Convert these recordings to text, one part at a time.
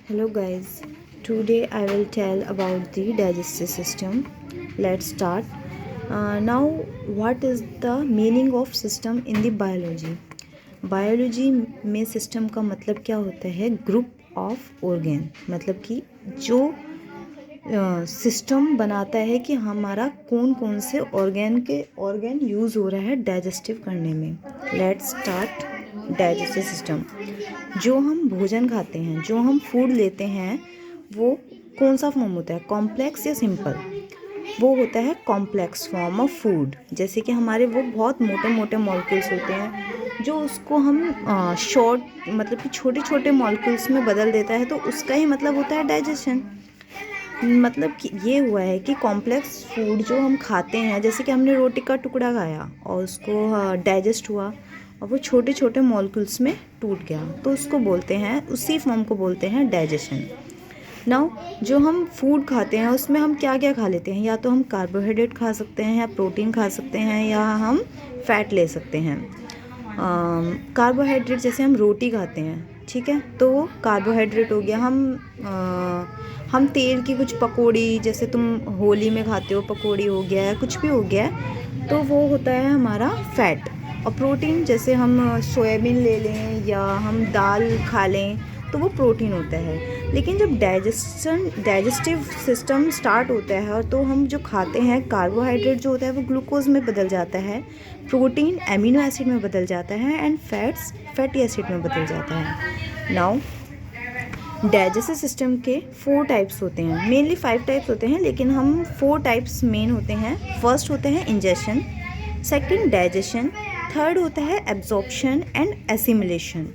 Hello guys, today I will tell about the digestive system. Let's start. Now, what is the meaning of system in the biology? Biology में system का मतलब क्या होता है? Group of organ, मतलब कि जो सिस्टम बनाता है कि हमारा कौन कौन से ऑर्गन यूज़ हो रहा है डाइजेस्टिव करने में. Let's start. डाइजेस्टिव सिस्टम, जो हम भोजन खाते हैं, जो हम फूड लेते हैं, वो कौन सा फॉर्म होता है? कॉम्प्लेक्स या सिंपल? वो होता है कॉम्प्लेक्स फॉर्म ऑफ फूड. जैसे कि हमारे वो बहुत मोटे मोटे मॉलिक्यूल्स होते हैं जो उसको हम शॉर्ट मतलब कि छोटे छोटे मॉलिक्यूल्स में बदल देता है, तो उसका ही मतलब होता है डाइजेशन. मतलब कि ये हुआ है कि कॉम्प्लेक्स फूड जो हम खाते हैं, जैसे कि हमने रोटी का टुकड़ा खाया और उसको डाइजेस्ट हुआ और वो छोटे छोटे मॉलिक्यूल्स में टूट गया, तो उसको बोलते हैं, उसी फॉर्म को बोलते हैं डाइजेशन. नाउ, जो हम फूड खाते हैं उसमें हम क्या क्या खा लेते हैं? या तो हम कार्बोहाइड्रेट खा सकते हैं, या प्रोटीन खा सकते हैं, या हम फैट ले सकते हैं. कार्बोहाइड्रेट, जैसे हम रोटी खाते हैं, ठीक है, तो वो कार्बोहाइड्रेट हो गया. हम तेल की कुछ पकौड़ी, जैसे तुम होली में खाते हो, पकौड़ी हो गया है, कुछ भी हो गया है, तो वो होता है हमारा फैट. और प्रोटीन, जैसे हम सोयाबीन ले लें या हम दाल खा लें, तो वो प्रोटीन होता है. लेकिन जब डाइजेस्टिव सिस्टम स्टार्ट होता है, तो हम जो खाते हैं, कार्बोहाइड्रेट जो होता है वो ग्लूकोज में बदल जाता है, प्रोटीन एमिनो एसिड में बदल जाता है, एंड फैट्स फैटी एसिड में बदल जाता है. नाउ, डाइजेस्टिव सिस्टम के 4 टाइप्स होते हैं, मेनली 5 टाइप्स होते हैं, लेकिन हम 4 टाइप्स मेन होते हैं. फर्स्ट होता है इंजेशन, सेकंड डाइजेशन, थर्ड होता है एब्जॉर्प्शन एंड एसिमिलेशन,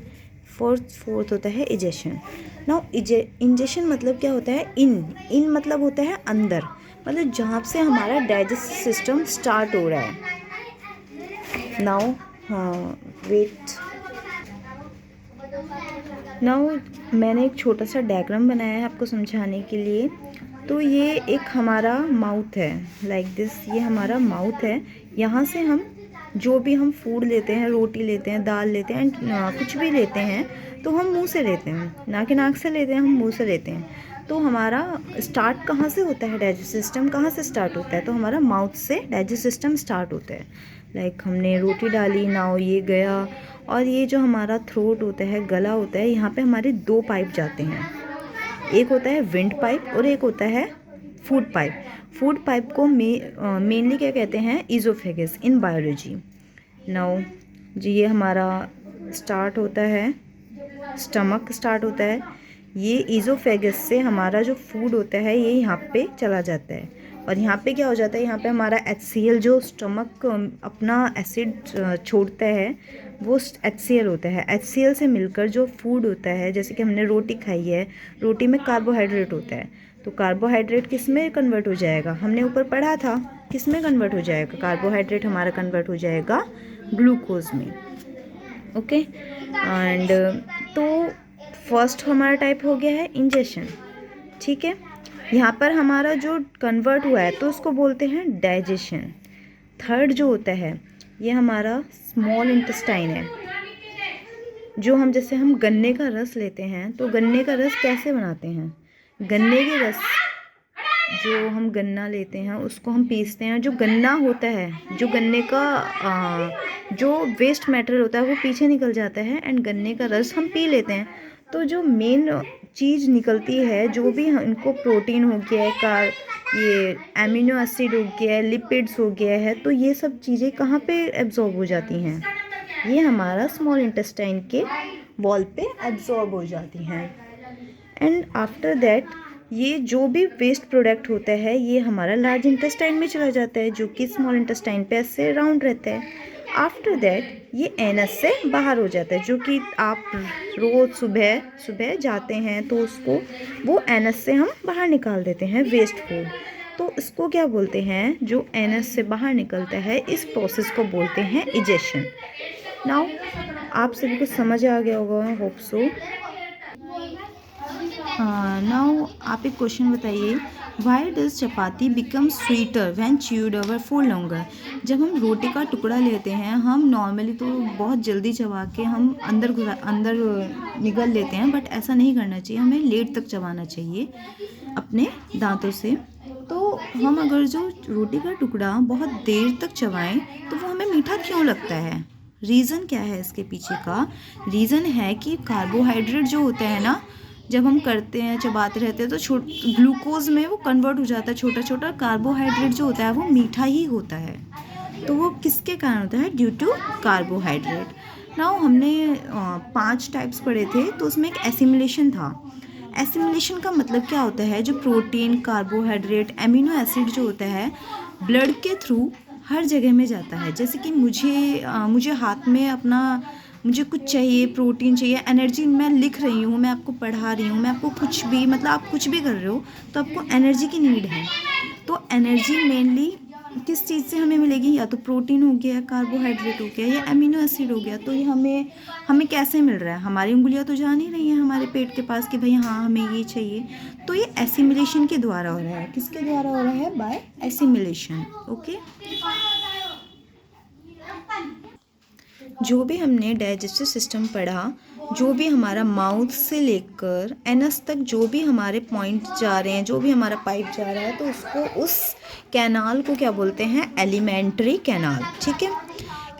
फोर्थ होता है इजेशन. नाउ, इंजेशन मतलब क्या होता है? इन मतलब होता है अंदर, मतलब जहाँ से हमारा डाइजेस्टिव सिस्टम स्टार्ट हो रहा है. Now, wait. नाउ, मैंने एक छोटा सा डायग्राम बनाया है आपको समझाने के लिए. तो ये एक हमारा माउथ है, लाइक दिस. ये हमारा माउथ है. यहाँ से हम जो भी हम फूड लेते हैं, रोटी लेते हैं, दाल लेते हैं, कुछ भी लेते हैं, तो हम मुंह से लेते हैं, ना कि नाक से लेते हैं, हम मुंह से लेते हैं. तो हमारा स्टार्ट कहाँ से होता है? डाइजेस्टिव सिस्टम कहाँ से स्टार्ट होता है? तो हमारा माउथ से डाइजेस्टिव सिस्टम स्टार्ट होता है. लाइक हमने रोटी डाली, नाउ ये गया, और ये जो हमारा थ्रोट होता है, गला होता है, यहाँ पे हमारे 2 पाइप जाते हैं. एक होता है विंड पाइप और एक होता है फूड पाइप. फूड पाइप को मेनली क्या कहते हैं? ईजोफेगस इन बायोलॉजी. नाउ जी, ये हमारा स्टार्ट होता है, स्टमक स्टार्ट होता है. ये ईजोफेगस से हमारा जो फूड होता है ये यहाँ पे चला जाता है, और यहाँ पे क्या हो जाता है? यहाँ पे हमारा HCl, जो स्टमक अपना एसिड छोड़ता है, वो HCl होता है. HCl से मिलकर जो फूड होता है, जैसे कि हमने रोटी खाई है, रोटी में कार्बोहाइड्रेट होता है, तो कार्बोहाइड्रेट किस में कन्वर्ट हो जाएगा? हमने ऊपर पढ़ा था, किस में कन्वर्ट हो जाएगा? कार्बोहाइड्रेट हमारा कन्वर्ट हो जाएगा ग्लूकोज में. ओके. एंड तो फर्स्ट हमारा टाइप हो गया है इंजेशन, ठीक है. यहाँ पर हमारा जो कन्वर्ट हुआ है, तो उसको बोलते हैं डाइजेशन. थर्ड जो होता है, ये हमारा स्मॉल इंटेस्टाइन है. जो हम, जैसे हम गन्ने का रस लेते हैं, तो गन्ने का रस कैसे बनाते हैं? गन्ने के रस, जो हम गन्ना लेते हैं उसको हम पीसते हैं. जो गन्ना होता है, जो गन्ने का जो वेस्ट मटेरियल होता है वो पीछे निकल जाता है, एंड गन्ने का रस हम पी लेते हैं. तो जो मेन चीज़ निकलती है, जो भी इनको प्रोटीन हो गया है, ये एमिनो एसिड हो गया है, लिपिड्स हो गया है, तो ये सब चीज़ें कहाँ पे एब्जॉर्ब हो जाती हैं? ये हमारा स्मॉल इंटेस्टाइन के वॉल पे एब्जॉर्ब हो जाती हैं. एंड आफ्टर दैट, ये जो भी वेस्ट प्रोडक्ट होता है, ये हमारा लार्ज इंटेस्टाइन में चला जाता है, जो कि स्मॉल इंटेस्टाइन पे ऐसे राउंड रहता है. आफ्टर दैट, ये एनस से बाहर हो जाता है, जो कि आप रोज़ सुबह सुबह जाते हैं, तो उसको वो एनस से हम बाहर निकाल देते हैं वेस्ट फूड. तो इसको क्या बोलते हैं? जो एनस से बाहर निकलता है, इस प्रोसेस को बोलते हैं इजेशन. नाउ, आप सभी को समझ आ गया होगा, आई होप सो. नाउ, आप एक क्वेश्चन बताइए why does chapati become sweeter when chewed over for longer. जब हम रोटी का टुकड़ा लेते हैं, हम नॉर्मली तो बहुत जल्दी चबा के हम अंदर निगल लेते हैं, बट ऐसा नहीं करना चाहिए, हमें लेट तक चबाना चाहिए अपने दांतों से। तो हम अगर जो रोटी का टुकड़ा बहुत देर तक चबाएं तो वो हमें मीठा क्यों लगता है? रीज़न क्या है इसके पीछे का? रीज़न है कि कार्बोहाइड्रेट जो होता है ना, जब हम करते हैं चबाते रहते हैं तो ग्लूकोज में वो कन्वर्ट हो जाता है, छोटा छोटा कार्बोहाइड्रेट जो होता है वो मीठा ही होता है। तो वो किसके कारण होता है? Due to carbohydrate. नाउ हमने 5 टाइप्स पढ़े थे, तो उसमें एक एसिमिलेशन था। एसिमिलेशन का मतलब क्या होता है? जो प्रोटीन, कार्बोहाइड्रेट, एमिनो एसिड जो होता है ब्लड के थ्रू हर जगह में जाता है। जैसे कि मुझे हाथ में अपना मुझे कुछ चाहिए, प्रोटीन चाहिए, एनर्जी, मैं लिख रही हूँ, मैं आपको पढ़ा रही हूँ, मैं आपको कुछ भी, मतलब आप कुछ भी कर रहे हो तो आपको एनर्जी की नीड है। तो एनर्जी मेनली किस चीज़ से हमें मिलेगी? या तो प्रोटीन हो गया, कार्बोहाइड्रेट हो गया, या एमिनो एसिड हो गया। तो ये हमें कैसे मिल रहा है? हमारी उंगलियां तो जा नहीं रही हैं हमारे पेट के पास कि भाई हाँ हमें ये चाहिए। तो ये एसिमिलेशन के द्वारा हो रहा है। किसके द्वारा हो रहा है? By assimilation. ओके। जो भी हमने डाइजेस्टिव सिस्टम पढ़ा, जो भी हमारा माउथ से लेकर एनस तक जो भी हमारे पॉइंट जा रहे हैं, जो भी हमारा पाइप जा रहा है, तो उसको, उस कैनाल को क्या बोलते हैं? Alimentary canal. ठीक है।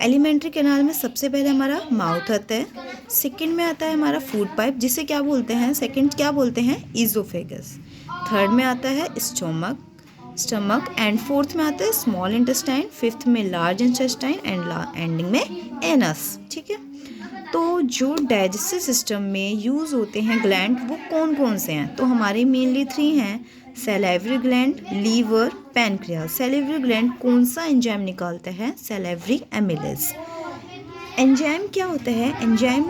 एलिमेंट्री कैनाल में सबसे पहले हमारा माउथ आता है, सेकंड में आता है हमारा फूड पाइप, जिसे क्या बोलते हैं? सेकंड क्या बोलते हैं? ईजोफेगस। थर्ड में आता है स्टमक एंड फोर्थ में आता है स्मॉल इंटेस्टाइन, फिफ्थ में लार्ज इंटेस्टाइन एंड एंडिंग में एनस। ठीक है। तो जो डाइजेस्टिव सिस्टम में यूज़ होते हैं ग्लैंड, वो कौन कौन से हैं? तो हमारे मेनली 3 हैं, salivary gland, liver, pancreas. Salivary gland कौन सा एंजाइम निकालता है? Salivary amylase. एंजाइम क्या होता है? एंजाइम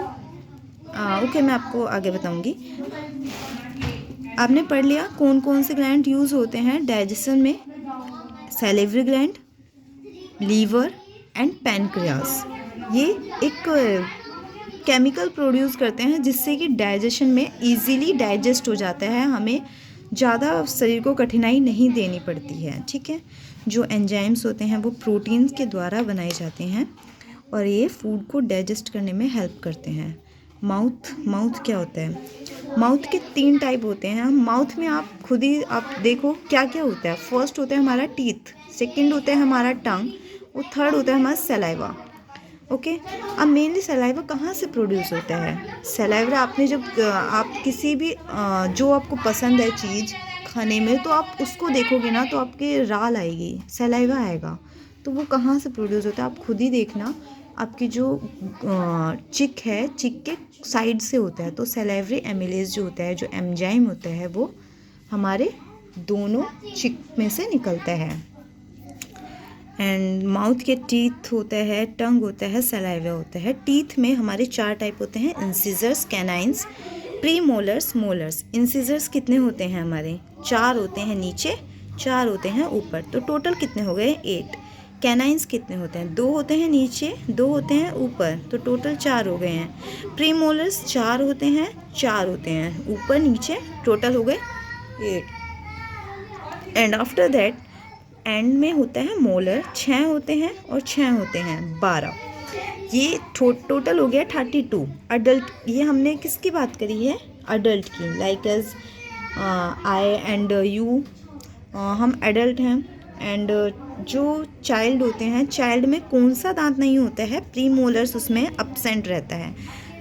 ओके, मैं आपको आगे बताऊंगी। आपने पढ़ लिया कौन कौन से ग्लैंड यूज़ होते हैं डाइजेशन में? Salivary gland, liver and pancreas. ये एक केमिकल प्रोड्यूस करते हैं जिससे कि डाइजेशन में इजीली डाइजेस्ट हो जाता है, हमें ज़्यादा शरीर को कठिनाई नहीं देनी पड़ती है। ठीक है। जो एंजाइम्स होते हैं वो प्रोटीन्स के द्वारा बनाए जाते हैं और ये फूड को डाइजेस्ट करने में हेल्प करते हैं। माउथ क्या होता है? माउथ के 3 टाइप होते हैं। माउथ में आप खुद ही आप देखो क्या क्या होता है। फर्स्ट होता है हमारा टीथ, सेकंड होता है हमारा टंग, और थर्ड होता है हमारा सलाइवा। ओके। अब मेनली सलाइवा कहाँ से प्रोड्यूस होता है? सलाइवा आपने जब आप किसी भी जो आपको पसंद है चीज़ खाने में, तो आप उसको देखोगे ना तो आपके राल आएगी, सलाइवा आएगा। तो वो कहाँ से प्रोड्यूस होता है आप खुद ही देखना। आपकी जो चिक है, चिक के साइड से होता है। तो सैलिवरी एमिलेज जो होता है, जो एंजाइम होता है, वो हमारे दोनों चिक में से निकलता है। एंड माउथ के टीथ होता है, टंग होता है, सलाइवा होता है। टीथ में हमारे 4 टाइप होते हैं, incisors, canines, premolars, molars. Incisors कितने होते हैं हमारे? 4 होते हैं नीचे, 4 होते हैं ऊपर, तो टोटल कितने हो गए? 8। कैनाइन्स कितने होते हैं? 2 होते हैं नीचे, 2 होते हैं ऊपर, तो टोटल 4 हो गए हैं। प्रीमोलर्स 4 होते हैं, 4 होते हैं ऊपर नीचे, टोटल हो गए 8। एंड आफ्टर दैट एंड में होता है मोलर, 6 होते हैं और 6 होते हैं 12। ये टोटल हो गया 32। अडल्ट, ये हमने किसकी बात करी है? अडल्ट की। Like as I and you, हम एडल्ट हैं। एंड जो चाइल्ड होते हैं, चाइल्ड में कौन सा दांत नहीं होता है? प्रीमोलर्स उसमें अब्सेंट रहता है।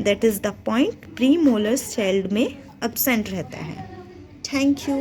That is the point, premolars child में अब्सेंट रहता है। Thank you.